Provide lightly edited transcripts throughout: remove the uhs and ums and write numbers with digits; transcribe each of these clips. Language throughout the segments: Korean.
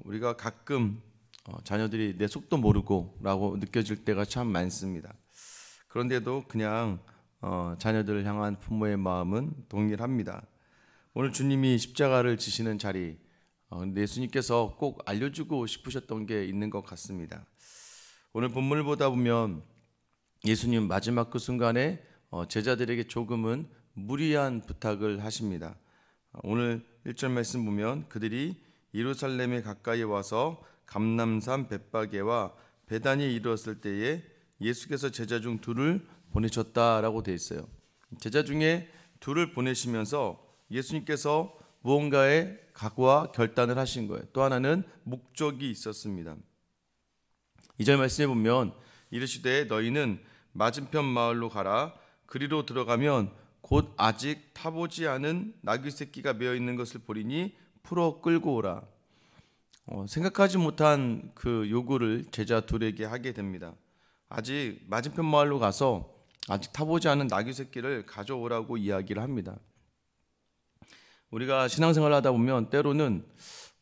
우리가 가끔 자녀들이 내 속도 모르고 라고 느껴질 때가 참 많습니다. 그런데도 그냥 자녀들을 향한 부모의 마음은 동일합니다. 오늘 주님이 십자가를 지시는 자리, 예수님께서 꼭 알려주고 싶으셨던 게 있는 것 같습니다. 오늘 본문을 보다 보면 예수님 마지막 그 순간에 제자들에게 조금은 무리한 부탁을 하십니다. 오늘 1절 말씀 보면 그들이 예루살렘에 가까이 와서 감람산 벳바게와 베단에 이르렀을 때에 예수께서 제자 중 둘을 보내셨다라고 되어 있어요. 제자 중에 둘을 보내시면서 예수님께서 무언가의 각오와 결단을 하신 거예요. 또 하나는 목적이 있었습니다. 2절 말씀에 보면 이르시되 너희는 맞은편 마을로 가라. 그리로 들어가면 곧 아직 타보지 않은 나귀 새끼가 메어 있는 것을 보리니 풀어 끌고 오라. 생각하지 못한 그 요구를 제자 둘에게 하게 됩니다. 아직 맞은편 마을로 가서 아직 타보지 않은 나귀 새끼를 가져오라고 이야기를 합니다. 우리가 신앙생활을 하다 보면 때로는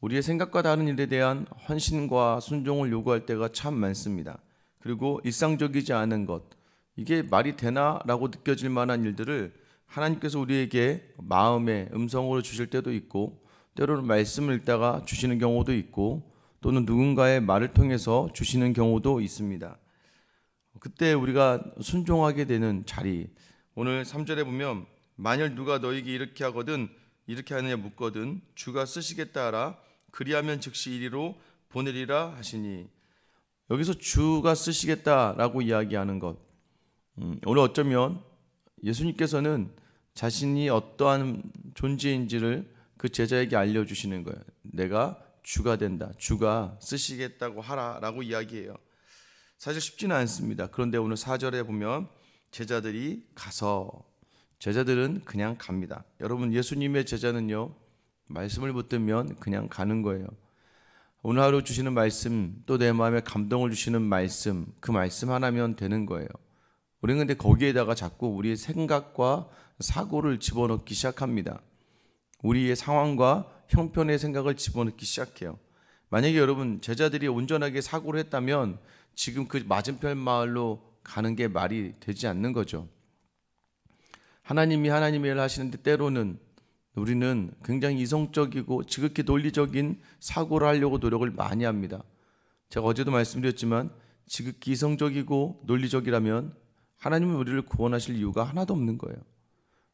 우리의 생각과 다른 일에 대한 헌신과 순종을 요구할 때가 참 많습니다. 그리고 일상적이지 않은 것, 이게 말이 되나라고 느껴질 만한 일들을 하나님께서 우리에게 마음의 음성으로 주실 때도 있고, 때로는 말씀을 읽다가 주시는 경우도 있고, 또는 누군가의 말을 통해서 주시는 경우도 있습니다. 그때 우리가 순종하게 되는 자리, 오늘 3절에 보면 만일 누가 너에게 이렇게 하거든 이렇게 하느냐 묻거든 주가 쓰시겠다 하라. 그리하면 즉시 이리로 보내리라 하시니, 여기서 주가 쓰시겠다라고 이야기하는 것, 오늘 어쩌면 예수님께서는 자신이 어떠한 존재인지를 그 제자에게 알려주시는 거예요. 내가 주가 된다, 주가 쓰시겠다고 하라라고 이야기해요. 사실 쉽지는 않습니다. 그런데 오늘 4절에 보면 제자들이 가서, 제자들은 그냥 갑니다. 여러분, 예수님의 제자는요, 말씀을 붙들면 그냥 가는 거예요. 오늘 하루 주시는 말씀, 또 내 마음에 감동을 주시는 말씀, 그 말씀 하나면 되는 거예요. 우리는 근데 거기에다가 자꾸 우리의 생각과 사고를 집어넣기 시작합니다. 우리의 상황과 형편의 생각을 집어넣기 시작해요. 만약에 여러분 제자들이 온전하게 사고를 했다면 지금 그 맞은편 마을로 가는 게 말이 되지 않는 거죠. 하나님이 하나님의 일을 하시는데 때로는 우리는 굉장히 이성적이고 지극히 논리적인 사고를 하려고 노력을 많이 합니다. 제가 어제도 말씀드렸지만 지극히 이성적이고 논리적이라면 하나님은 우리를 구원하실 이유가 하나도 없는 거예요.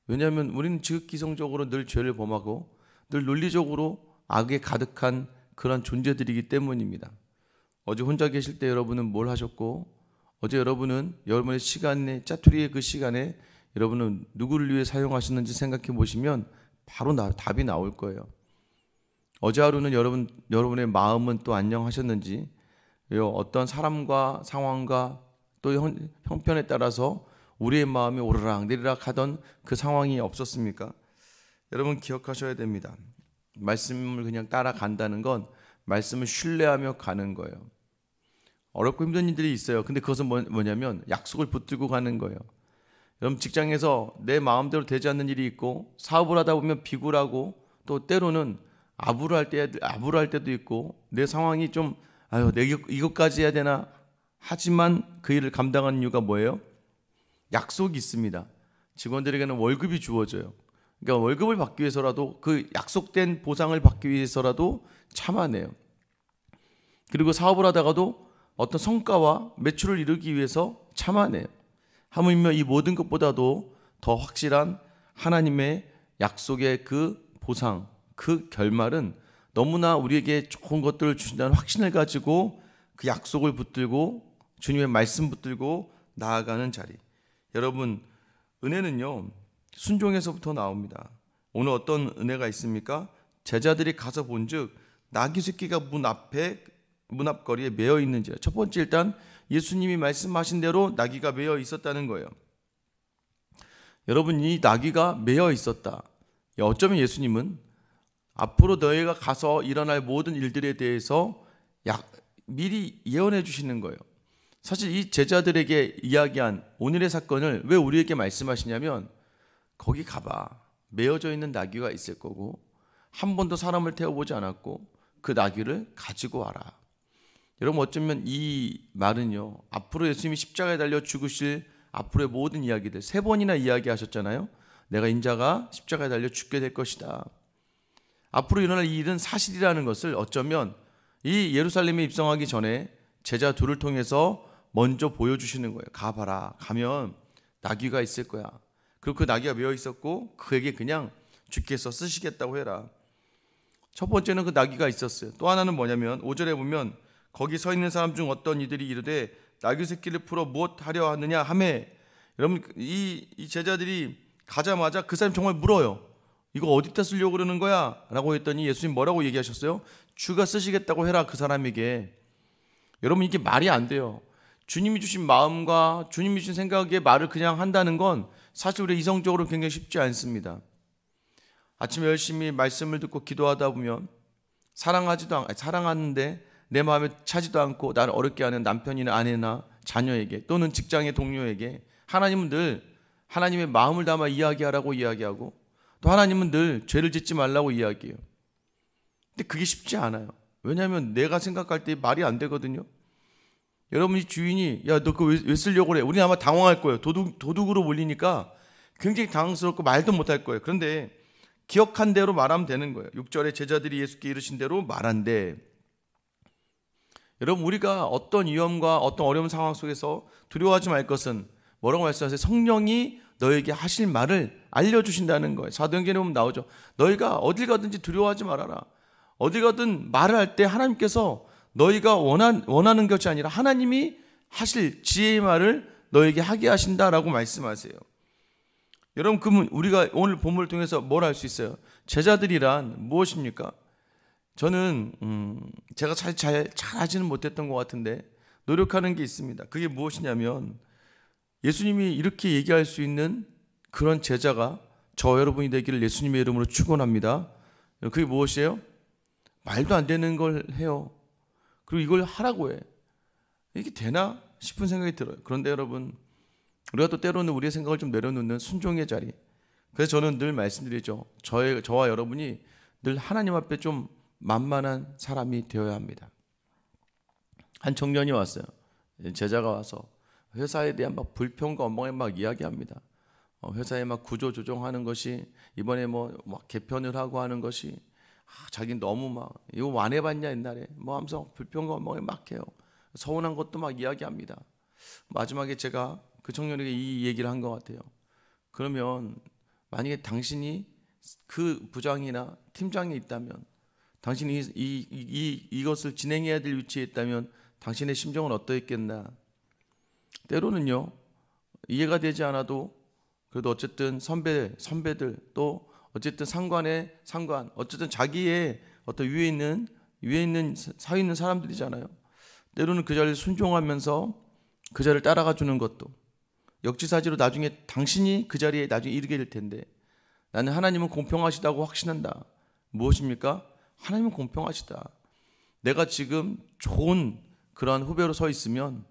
왜냐하면 우리는 지극히 이성적으로 늘 죄를 범하고 늘 논리적으로 악에 가득한 그런 존재들이기 때문입니다. 어제 혼자 계실 때 여러분은 뭘 하셨고, 어제 여러분은 여러분의 시간에, 짜투리의 그 시간에 여러분은 누구를 위해 사용하셨는지 생각해 보시면 바로 답이 나올 거예요. 어제 하루는 여러분의 마음은 또 안녕하셨는지, 어떤 사람과 상황과 또 형편에 따라서 우리의 마음이 오르락 내리락 하던 그 상황이 없었습니까? 여러분 기억하셔야 됩니다. 말씀을 그냥 따라간다는 건 말씀을 신뢰하며 가는 거예요. 어렵고 힘든 일들이 있어요. 근데 그것은 뭐냐면 약속을 붙들고 가는 거예요. 여러분 직장에서 내 마음대로 되지 않는 일이 있고, 사업을 하다 보면 비굴하고, 또 때로는 아부를 할 때도 있고, 내 상황이 좀 내가 이것까지 해야 되나 하지만 그 일을 감당하는 이유가 뭐예요? 약속이 있습니다. 직원들에게는 월급이 주어져요. 그러니까 월급을 받기 위해서라도, 그 약속된 보상을 받기 위해서라도 참아내요. 그리고 사업을 하다가도 어떤 성과와 매출을 이루기 위해서 참아내요. 하물며 이 모든 것보다도 더 확실한 하나님의 약속의 그 보상, 그 결말은 너무나 우리에게 좋은 것들을 주신다는 확신을 가지고 그 약속을 붙들고 주님의 말씀 붙들고 나아가는 자리. 여러분, 은혜는요 순종에서부터 나옵니다. 오늘 어떤 은혜가 있습니까? 제자들이 가서 본즉 나귀 새끼가 문 앞거리에 메어 있는지라. 첫 번째, 일단 예수님이 말씀하신 대로 나귀가 메어 있었다는 거예요. 여러분, 이 나귀가 메어 있었다. 어쩌면 예수님은 앞으로 너희가 가서 일어날 모든 일들에 대해서 미리 예언해 주시는 거예요. 사실 이 제자들에게 이야기한 오늘의 사건을 왜 우리에게 말씀하시냐면, 거기 가봐, 메어져 있는 나귀가 있을 거고 한 번도 사람을 태워보지 않았고 그 나귀를 가지고 와라. 여러분, 어쩌면 이 말은요, 앞으로 예수님이 십자가에 달려 죽으실 앞으로의 모든 이야기들 3번이나 이야기하셨잖아요. 내가 인자가 십자가에 달려 죽게 될 것이다. 앞으로 일어날 이 일은 사실이라는 것을 어쩌면 이 예루살렘에 입성하기 전에 제자 둘을 통해서 먼저 보여주시는 거예요. 가봐라. 가면 나귀가 있을 거야. 그리고 그 나귀가 메어 있었고 그에게 그냥 주께서 쓰시겠다고 해라. 첫 번째는 그 나귀가 있었어요. 또 하나는 뭐냐면 5절에 보면 거기 서 있는 사람 중 어떤 이들이 이르되 나귀 새끼를 풀어 무엇 하려 하느냐 하매, 여러분 이 제자들이 가자마자 그 사람이 정말 물어요. 이거 어디다 쓰려고 그러는 거야? 라고 했더니 예수님 뭐라고 얘기하셨어요? 주가 쓰시겠다고 해라, 그 사람에게. 여러분, 이게 말이 안 돼요. 주님이 주신 마음과 주님이 주신 생각에 말을 그냥 한다는 건 사실 우리 이성적으로 굉장히 쉽지 않습니다. 아침에 열심히 말씀을 듣고 기도하다 보면 사랑하는데 내 마음에 차지도 않고 나를 어렵게 하는 남편이나 아내나 자녀에게 또는 직장의 동료에게 하나님은 늘 하나님의 마음을 담아 이야기하라고 이야기하고, 또 하나님은 늘 죄를 짓지 말라고 이야기해요. 근데 그게 쉽지 않아요. 왜냐하면 내가 생각할 때 말이 안 되거든요. 여러분이 주인이 야, 너 그거 왜 쓰려고 그래? 우리는 아마 당황할 거예요. 도둑으로 몰리니까 굉장히 당황스럽고 말도 못할 거예요. 그런데 기억한 대로 말하면 되는 거예요. 6절에 제자들이 예수께 이르신 대로 말한대. 여러분, 우리가 어떤 위험과 어떤 어려운 상황 속에서 두려워하지 말 것은 뭐라고 말씀하세요? 성령이 너에게 하실 말을 알려주신다는 거예요. 사도행전에 보면 나오죠. 너희가 어딜 가든지 두려워하지 말아라. 어딜 가든 말을 할 때 하나님께서 너희가 원하는 것이 아니라 하나님이 하실 지혜의 말을 너에게 하게 하신다라고 말씀하세요. 여러분, 그러면 우리가 오늘 본문을 통해서 뭘 할 수 있어요? 제자들이란 무엇입니까? 저는 제가 잘 하지는 못했던 것 같은데 노력하는 게 있습니다. 그게 무엇이냐면, 예수님이 이렇게 얘기할 수 있는 그런 제자가 저 여러분이 되기를 예수님의 이름으로 축원합니다. 그게 무엇이에요? 말도 안 되는 걸 해요. 그리고 이걸 하라고 해. 이게 되나 싶은 생각이 들어요. 그런데 여러분, 우리가 또 때로는 우리의 생각을 좀 내려놓는 순종의 자리. 그래서 저는 늘 말씀드리죠. 저와 여러분이 늘 하나님 앞에 좀 만만한 사람이 되어야 합니다. 한 청년이 왔어요. 제자가 와서 회사에 대한 막 불평과 원망에 막 이야기합니다. 회사에 막 구조 조정하는 것이 이번에 막 개편을 하고 하는 것이 자기는 너무 막 이거 안 해봤냐 옛날에 뭐 하면서 불평과 원망에 막 해요. 서운한 것도 막 이야기합니다. 마지막에 제가 그 청년에게 이 얘기를 한 것 같아요. 그러면 만약에 당신이 그 부장이나 팀장에 있다면, 당신이 이것을 진행해야 될 위치에 있다면 당신의 심정은 어떠했겠나? 때로는요, 이해가 되지 않아도 그래도 어쨌든 선배들 또 어쨌든 상관의 상관, 어쨌든 자기의 어떤 위에 있는 사회 있는 사람들이잖아요. 때로는 그 자리를 순종하면서 그 자리를 따라가 주는 것도 역지사지로 나중에 당신이 그 자리에 나중에 이르게 될 텐데, 나는 하나님은 공평하시다고 확신한다. 무엇입니까? 하나님은 공평하시다. 내가 지금 좋은 그러한 후배로 서 있으면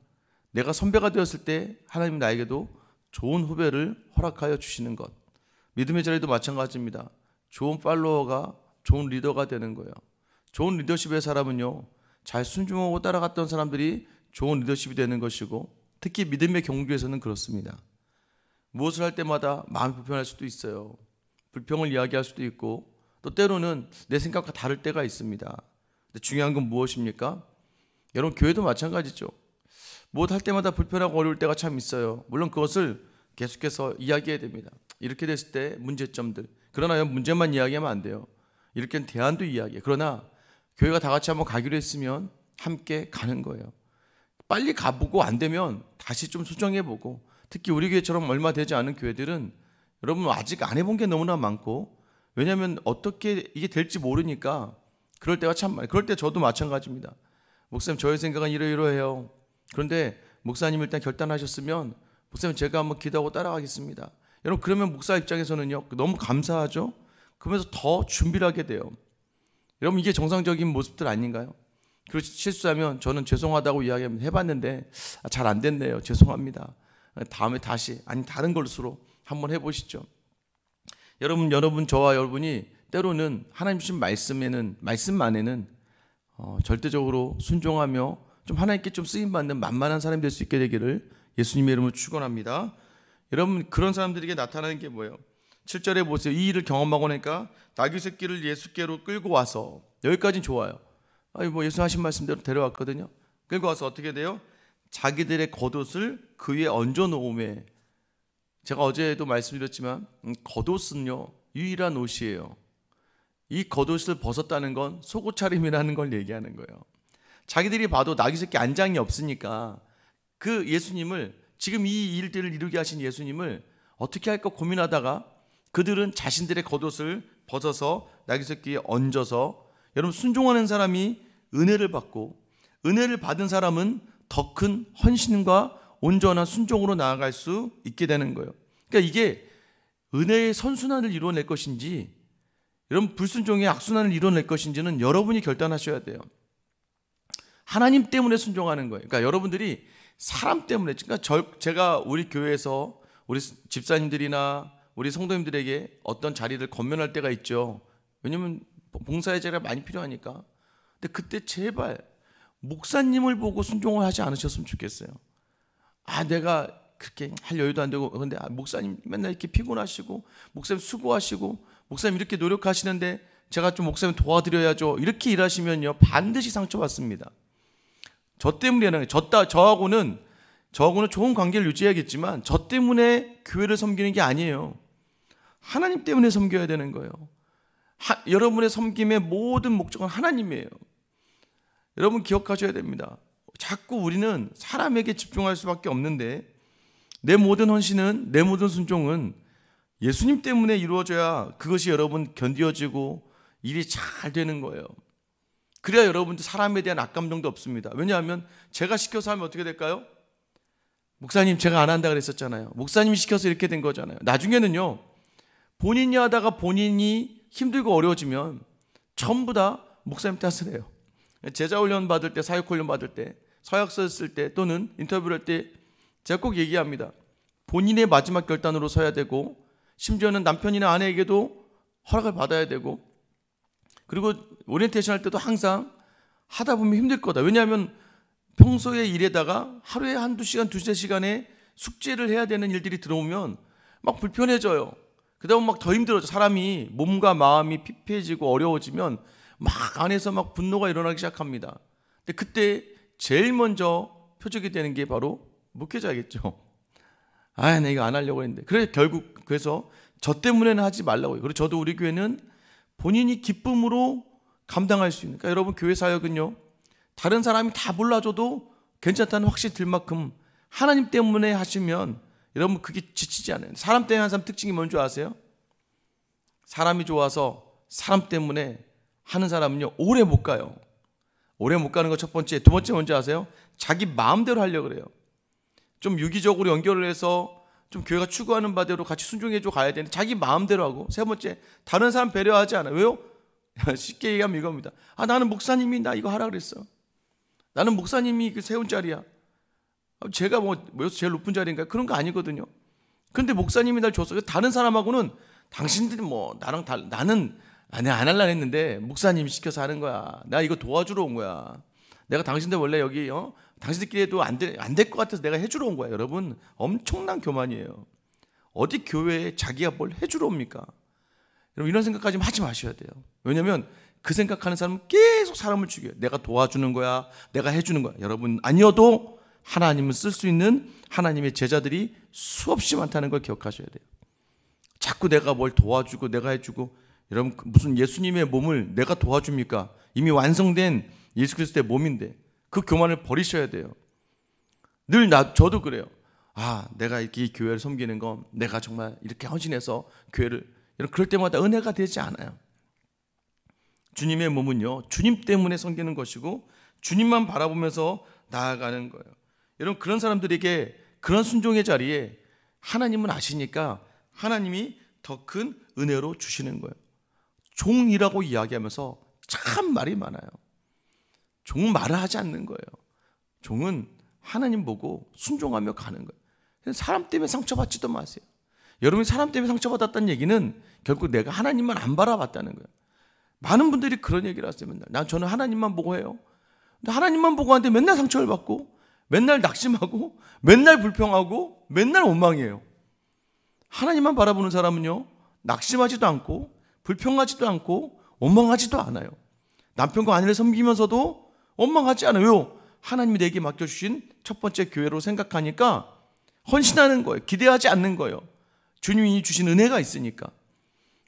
내가 선배가 되었을 때 하나님은 나에게도 좋은 후배를 허락하여 주시는 것. 믿음의 자리도 마찬가지입니다. 좋은 팔로워가 좋은 리더가 되는 거예요. 좋은 리더십의 사람은요, 잘 순종하고 따라갔던 사람들이 좋은 리더십이 되는 것이고, 특히 믿음의 경주에서는 그렇습니다. 무엇을 할 때마다 마음이 불편할 수도 있어요. 불평을 이야기할 수도 있고, 또 때로는 내 생각과 다를 때가 있습니다. 근데 중요한 건 무엇입니까? 여러분, 교회도 마찬가지죠. 무엇 할 때마다 불편하고 어려울 때가 참 있어요. 물론 그것을 계속해서 이야기해야 됩니다. 이렇게 됐을 때 문제점들. 그러나 문제만 이야기하면 안 돼요. 이렇게는 대안도 이야기해요. 그러나 교회가 다 같이 한번 가기로 했으면 함께 가는 거예요. 빨리 가보고 안 되면 다시 좀 수정해보고, 특히 우리 교회처럼 얼마 되지 않은 교회들은 여러분 아직 안 해본 게 너무나 많고, 왜냐하면 어떻게 이게 될지 모르니까 그럴 때가 참 많아요. 그럴 때 저도 마찬가지입니다. 목사님, 저의 생각은 이러이러해요. 그런데 목사님 일단 결단하셨으면 목사님 제가 한번 기도하고 따라가겠습니다. 여러분, 그러면 목사 입장에서는요, 너무 감사하죠. 그러면서 더 준비를 하게 돼요. 여러분, 이게 정상적인 모습들 아닌가요? 그리고 실수하면 저는 죄송하다고 해봤는데 잘 안 됐네요. 죄송합니다. 다음에 다시 다른 걸수로 한번 해보시죠. 여러분, 저와 여러분이 때로는 하나님 주신 말씀만에는 절대적으로 순종하며 좀 하나님께 좀 쓰임받는 만만한 사람이 될 수 있게 되기를 예수님의 이름으로 축원합니다. 여러분, 그런 사람들에게 나타나는 게 뭐예요? 7절에 보세요. 이 일을 경험하고 나니까 나귀 새끼를 예수께로 끌고 와서, 여기까지는 좋아요. 뭐 예수 하신 말씀대로 데려왔거든요. 끌고 와서 어떻게 돼요? 자기들의 겉옷을 그 위에 얹어 놓음에, 제가 어제도 말씀드렸지만 겉옷은요 유일한 옷이에요. 이 겉옷을 벗었다는 건 속옷 차림이라는 걸 얘기하는 거예요. 자기들이 봐도 나귀 새끼 안장이 없으니까 그 예수님을, 지금 이 일들을 이루게 하신 예수님을 어떻게 할까 고민하다가 그들은 자신들의 겉옷을 벗어서 나귀 새끼에 얹어서, 여러분, 순종하는 사람이 은혜를 받고, 은혜를 받은 사람은 더 큰 헌신과 온전한 순종으로 나아갈 수 있게 되는 거예요. 그러니까 이게 은혜의 선순환을 이루어낼 것인지, 여러분 불순종의 악순환을 이루어낼 것인지는 여러분이 결단하셔야 돼요. 하나님 때문에 순종하는 거예요. 그러니까 여러분들이 사람 때문에, 그러니까 제가 우리 교회에서 우리 집사님들이나 우리 성도님들에게 어떤 자리를 권면할 때가 있죠. 왜냐면 봉사의 자리가 많이 필요하니까. 근데 그때 제발 목사님을 보고 순종을 하지 않으셨으면 좋겠어요. 내가 그렇게 할 여유도 안 되고, 근데 목사님 맨날 이렇게 피곤하시고, 목사님 수고하시고, 목사님 이렇게 노력하시는데 제가 좀 목사님 도와드려야죠, 이렇게 일하시면요 반드시 상처받습니다. 저 때문에, 저하고는 좋은 관계를 유지해야겠지만 저 때문에 교회를 섬기는 게 아니에요. 하나님 때문에 섬겨야 되는 거예요. 여러분의 섬김의 모든 목적은 하나님이에요. 여러분 기억하셔야 됩니다. 자꾸 우리는 사람에게 집중할 수밖에 없는데, 내 모든 헌신은, 내 모든 순종은 예수님 때문에 이루어져야 그것이 여러분 견디어지고 일이 잘 되는 거예요. 그래야 여러분도 사람에 대한 악감정도 없습니다. 왜냐하면 제가 시켜서 하면 어떻게 될까요? 목사님 제가 안 한다 그랬었잖아요. 목사님이 시켜서 이렇게 된 거잖아요. 나중에는요, 본인이 하다가 본인이 힘들고 어려워지면 전부 다 목사님 탓을 해요. 제자훈련 받을 때, 사역훈련 받을 때, 서약서 쓸 때, 또는 인터뷰를 할 때 제가 꼭 얘기합니다. 본인의 마지막 결단으로 서야 되고, 심지어는 남편이나 아내에게도 허락을 받아야 되고, 그리고 오리엔테이션 할 때도 항상 하다 보면 힘들 거다. 왜냐하면 평소의 일에다가 하루에 한두 시간, 두세 시간에 숙제를 해야 되는 일들이 들어오면 막 불편해져요. 그러다 보면 막 더 힘들어져. 사람이 몸과 마음이 피폐해지고 어려워지면 막 안에서 막 분노가 일어나기 시작합니다. 근데 그때 제일 먼저 표적이 되는 게 바로 목회자겠죠. 나 이거 안 하려고 했는데. 그래서 저 때문에는 하지 말라고요. 그리고 저도 우리 교회는 본인이 기쁨으로 감당할 수 있는, 그러니까 여러분 교회 사역은요, 다른 사람이 다 몰라줘도 괜찮다는 확신이 들 만큼 하나님 때문에 하시면 여러분 그게 지치지 않아요. 사람 때문에 하는 사람 특징이 뭔지 아세요? 사람이 좋아서 사람 때문에 하는 사람은요 오래 못 가요. 오래 못 가는 거 첫 번째. 두 번째 뭔지 아세요? 자기 마음대로 하려고 그래요. 좀 유기적으로 연결을 해서 좀 교회가 추구하는 바대로 같이 순종해줘 가야 되는데 자기 마음대로 하고, 세 번째, 다른 사람 배려하지 않아요. 왜요? 쉽게 얘기하면 이겁니다. 나는 목사님이 나 이거 하라 그랬어. 나는 목사님이 세운 자리야. 제가 뭐 제일 높은 자리인가요? 그런 거 아니거든요. 근데 목사님이 날 줬어요. 다른 사람하고는 당신들이 뭐 나랑 나는 내가 안 하려고 했는데 목사님이 시켜서 하는 거야. 내가 이거 도와주러 온 거야. 내가 당신들 원래 여기 당신들끼리 해도 안 될 것 같아서 내가 해주러 온 거야. 여러분 엄청난 교만이에요. 어디 교회에 자기가 뭘 해주러 옵니까? 여러분 이런 생각까지 하지 마셔야 돼요. 왜냐하면 그 생각하는 사람은 계속 사람을 죽여요. 내가 도와주는 거야, 내가 해주는 거야. 여러분 아니어도 하나님을 쓸 수 있는 하나님의 제자들이 수없이 많다는 걸 기억하셔야 돼요. 자꾸 내가 뭘 도와주고 내가 해주고, 여러분 무슨 예수님의 몸을 내가 도와줍니까? 이미 완성된 예수 그리스도의 몸인데 그 교만을 버리셔야 돼요. 늘 저도 그래요. 내가 이렇게 이 교회를 섬기는 건 내가 정말 이렇게 헌신해서 교회를, 그럴 때마다 은혜가 되지 않아요. 주님의 몸은요 주님 때문에 섬기는 것이고 주님만 바라보면서 나아가는 거예요. 여러분 그런 사람들에게 그런 순종의 자리에 하나님은 아시니까 하나님이 더 큰 은혜로 주시는 거예요. 종이라고 이야기하면서 참 말이 많아요. 종은 말을 하지 않는 거예요. 종은 하나님 보고 순종하며 가는 거예요. 사람 때문에 상처받지도 마세요. 여러분이 사람 때문에 상처받았다는 얘기는 결국 내가 하나님만 안 바라봤다는 거예요. 많은 분들이 그런 얘기를 하세요. 맨날 저는 하나님만 보고 해요. 근데 하나님만 보고 하는데 맨날 상처를 받고, 맨날 낙심하고, 맨날 불평하고, 맨날 원망해요. 하나님만 바라보는 사람은요, 낙심하지도 않고 불평하지도 않고 원망하지도 않아요. 남편과 아내를 섬기면서도 원망하지 않아요. 왜요? 하나님이 내게 맡겨주신 첫 번째 교회로 생각하니까 헌신하는 거예요. 기대하지 않는 거예요. 주님이 주신 은혜가 있으니까.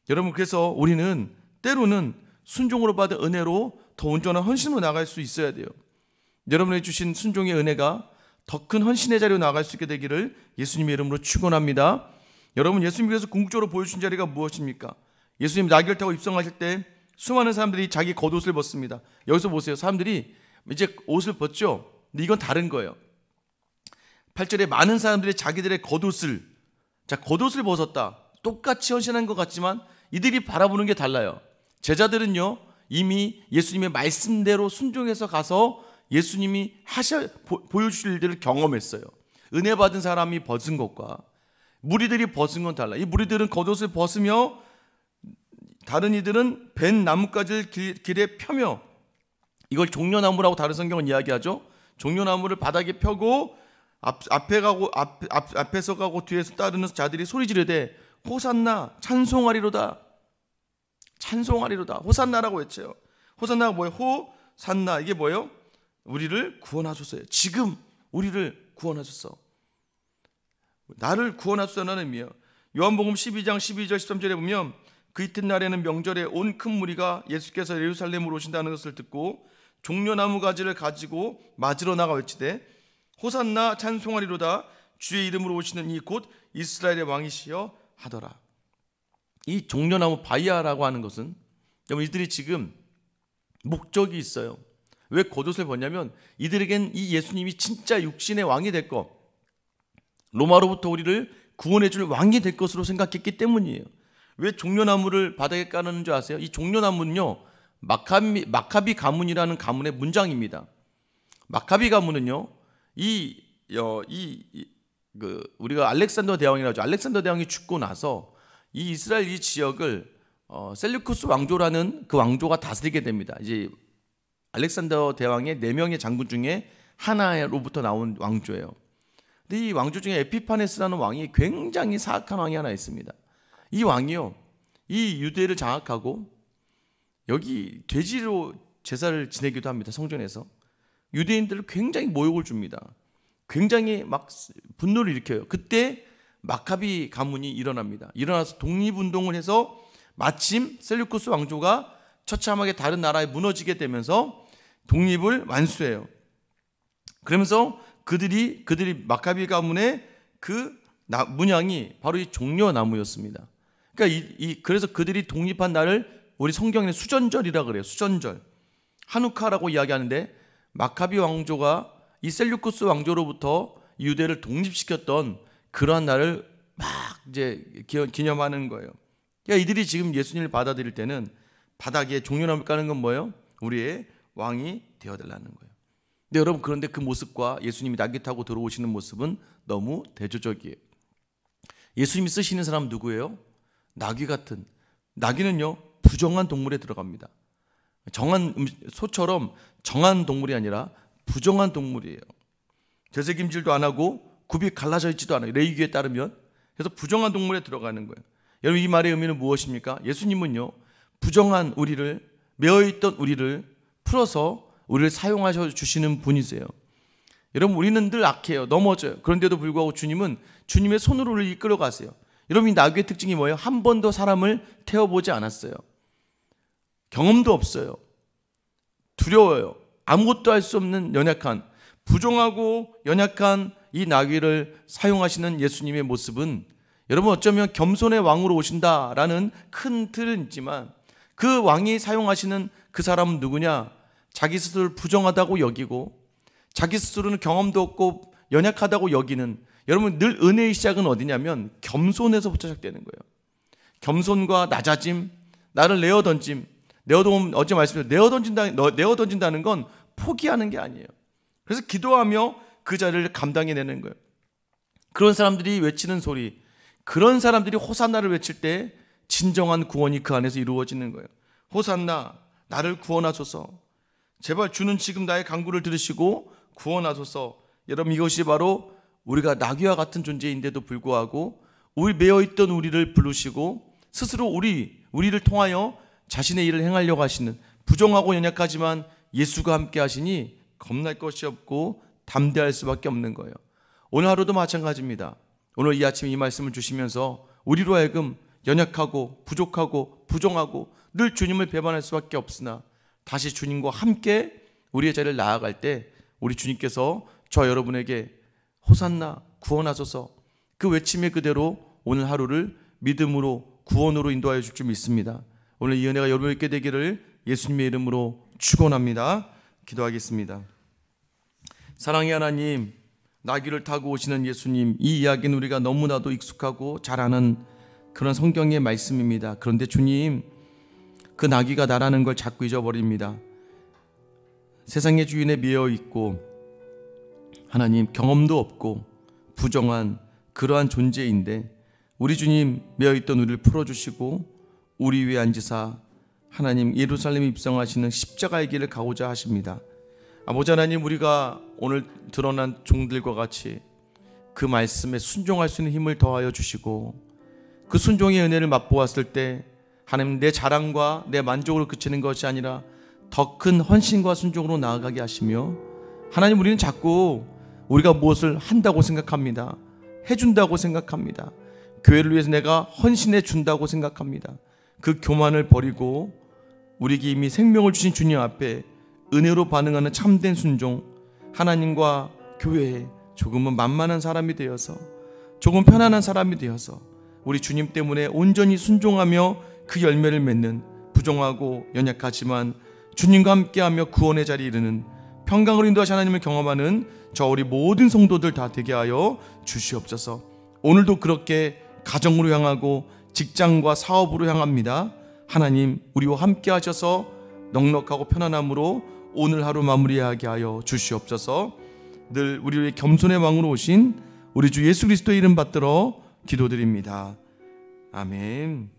여러분, 그래서 우리는 때로는 순종으로 받은 은혜로 더 온전한 헌신으로 나갈 수 있어야 돼요. 여러분의 주신 순종의 은혜가 더 큰 헌신의 자리로 나갈 수 있게 되기를 예수님의 이름으로 축원합니다. 여러분, 예수님께서 궁극적으로 보여주신 자리가 무엇입니까? 예수님 나귀를 타고 입성하실 때 수많은 사람들이 자기 겉옷을 벗습니다. 여기서 보세요. 사람들이 이제 옷을 벗죠. 근데 이건 다른 거예요. 8절에 많은 사람들이 자기들의 겉옷을 벗었다. 똑같이 헌신한 것 같지만 이들이 바라보는 게 달라요. 제자들은요, 이미 예수님의 말씀대로 순종해서 가서 예수님이 보여주실 일들을 경험했어요. 은혜 받은 사람이 벗은 것과 무리들이 벗은 건 달라. 이 무리들은 겉옷을 벗으며 다른 이들은 벤 나뭇가지를 길에 펴며, 이걸 종려나무라고 다른 성경은 이야기하죠. 종려나무를 바닥에 펴고 앞에서 가고 뒤에서 따르는 자들이 소리 지르되 호산나, 찬송하리로다. 찬송하리로다. 호산나라고 외쳐요. 호산나가 뭐예요? 호산나, 이게 뭐예요? 우리를 구원하소서요. 지금 우리를 구원하소서. 나를 구원하소서라는 의미예요. 요한복음 12장 12절 13절에 보면 그 이튿날에는 명절에 온 큰 무리가 예수께서 예루살렘으로 오신다는 것을 듣고 종려나무 가지를 가지고 맞으러 나가 외치되 호산나, 찬송하리로다. 주의 이름으로 오시는 이 곧 이스라엘의 왕이시여 하더라. 이 종려나무 바이아라고 하는 것은, 여러분, 이들이 지금 목적이 있어요. 왜 겉옷을 벗냐면 이들에겐 이 예수님이 진짜 육신의 왕이 될 것, 로마로부터 우리를 구원해 줄 왕이 될 것으로 생각했기 때문이에요. 왜 종려나무를 바닥에 까는 줄 아세요? 이 종려나무는요, 마카비 가문이라는 가문의 문장입니다. 마카비 가문은요, 우리가 알렉산더 대왕이라고 하죠. 알렉산더 대왕이 죽고 나서 이 이스라엘 이 지역을 셀루쿠스 왕조라는 그 왕조가 다스리게 됩니다. 이제 알렉산더 대왕의 4명의 장군 중에 하나로부터 나온 왕조예요. 근데 이 왕조 중에 에피파네스라는 왕이 굉장히 사악한 왕이 하나 있습니다. 이 왕이요, 이 유대를 장악하고 여기 돼지로 제사를 지내기도 합니다. 성전에서 유대인들을 굉장히 모욕을 줍니다. 굉장히 막 분노를 일으켜요. 그때 마카비 가문이 일어납니다. 일어나서 독립운동을 해서 마침 셀루쿠스 왕조가 처참하게 다른 나라에 무너지게 되면서 독립을 완수해요. 그러면서 그들이 마카비 가문의 그 문양이 바로 이 종려나무였습니다. 그러니까 그래서 그들이 독립한 날을 우리 성경에는 수전절이라 그래요. 수전절. 하누카라고 이야기하는데, 마카비 왕조가 이 셀루쿠스 왕조로부터 유대를 독립시켰던 그러한 날을 막 이제 기념하는 거예요. 그러니까 이들이 지금 예수님을 받아들일 때는 바닥에 종려나무를 까는 건 뭐예요? 우리의 왕이 되어달라는 거예요. 근데 여러분, 그런데 그 모습과 예수님이 나귀 타고 들어오시는 모습은 너무 대조적이에요. 예수님이 쓰시는 사람은 누구예요? 나귀 같은, 나귀는요 부정한 동물에 들어갑니다. 소처럼 정한 동물이 아니라 부정한 동물이에요. 되새김질도 안 하고 굽이 갈라져 있지도 않아요. 레위기에 따르면. 그래서 부정한 동물에 들어가는 거예요. 여러분, 이 말의 의미는 무엇입니까? 예수님은요, 부정한 우리를, 매어있던 우리를 풀어서 우리를 사용하셔 주시는 분이세요. 여러분, 우리는 늘 악해요. 넘어져요. 그런데도 불구하고 주님은 주님의 손으로 우리를 이끌어 가세요. 여러분, 이 나귀의 특징이 뭐예요? 한 번도 사람을 태워보지 않았어요. 경험도 없어요. 두려워요. 아무것도 할 수 없는 연약한, 부정하고 연약한 이 나귀를 사용하시는 예수님의 모습은, 여러분, 어쩌면 겸손의 왕으로 오신다라는 큰 틀은 있지만 그 왕이 사용하시는 그 사람은 누구냐? 자기 스스로를 부정하다고 여기고 자기 스스로는 경험도 없고 연약하다고 여기는, 여러분, 늘 은혜의 시작은 어디냐면 겸손에서부터 시작되는 거예요. 겸손과 낮아짐, 나를 내어던짐. 어제 말씀드렸죠. 내어던진다는 건 포기하는 게 아니에요. 그래서 기도하며 그 자리를 감당해내는 거예요. 그런 사람들이 외치는 소리, 그런 사람들이 호산나를 외칠 때 진정한 구원이 그 안에서 이루어지는 거예요. 호산나, 나를 구원하소서. 제발 주는 지금 나의 간구를 들으시고 구원하소서. 여러분, 이것이 바로 우리가 나귀와 같은 존재인데도 불구하고 우리 매어있던 우리를 부르시고 스스로 우리를 통하여 자신의 일을 행하려고 하시는, 부정하고 연약하지만 예수가 함께 하시니 겁날 것이 없고 담대할 수밖에 없는 거예요. 오늘 하루도 마찬가지입니다. 오늘 이 아침 이 말씀을 주시면서 우리로 하여금 연약하고 부족하고 부정하고 늘 주님을 배반할 수밖에 없으나 다시 주님과 함께 우리의 자리를 나아갈 때 우리 주님께서 저 여러분에게 호산나, 구원하소서, 그 외침의 그대로 오늘 하루를 믿음으로 구원으로 인도하여 줄 줄 믿습니다. 오늘 이 은혜가 여러분에게 있게 되기를 예수님의 이름으로 축원합니다. 기도하겠습니다. 사랑의 하나님, 나귀를 타고 오시는 예수님, 이 이야기는 우리가 너무나도 익숙하고 잘 아는 그런 성경의 말씀입니다. 그런데 주님, 그 나귀가 나라는 걸 자꾸 잊어버립니다. 세상의 주인에 매여 있고 하나님, 경험도 없고 부정한 그러한 존재인데 우리 주님, 매어있던 우리를 풀어주시고 우리 위에 앉으사 하나님 예루살렘에 입성하시는 십자가의 길을 가고자 하십니다. 아버지 하나님, 우리가 오늘 드러난 종들과 같이 그 말씀에 순종할 수 있는 힘을 더하여 주시고 그 순종의 은혜를 맛보았을 때 하나님, 내 자랑과 내 만족으로 그치는 것이 아니라 더 큰 헌신과 순종으로 나아가게 하시며 하나님, 우리는 자꾸 우리가 무엇을 한다고 생각합니다. 해준다고 생각합니다. 교회를 위해서 내가 헌신해 준다고 생각합니다. 그 교만을 버리고 우리에게 이미 생명을 주신 주님 앞에 은혜로 반응하는 참된 순종, 하나님과 교회에 조금은 만만한 사람이 되어서 조금 편안한 사람이 되어서 우리 주님 때문에 온전히 순종하며 그 열매를 맺는, 부정하고 연약하지만 주님과 함께하며 구원의 자리에 이르는, 평강을 인도하신 하나님을 경험하는 저 우리 모든 성도들 다 되게 하여 주시옵소서. 오늘도 그렇게 가정으로 향하고 직장과 사업으로 향합니다. 하나님, 우리와 함께 하셔서 넉넉하고 편안함으로 오늘 하루 마무리하게 하여 주시옵소서. 늘 우리의 겸손의 왕으로 오신 우리 주 예수 그리스도의 이름 받들어 기도드립니다. 아멘.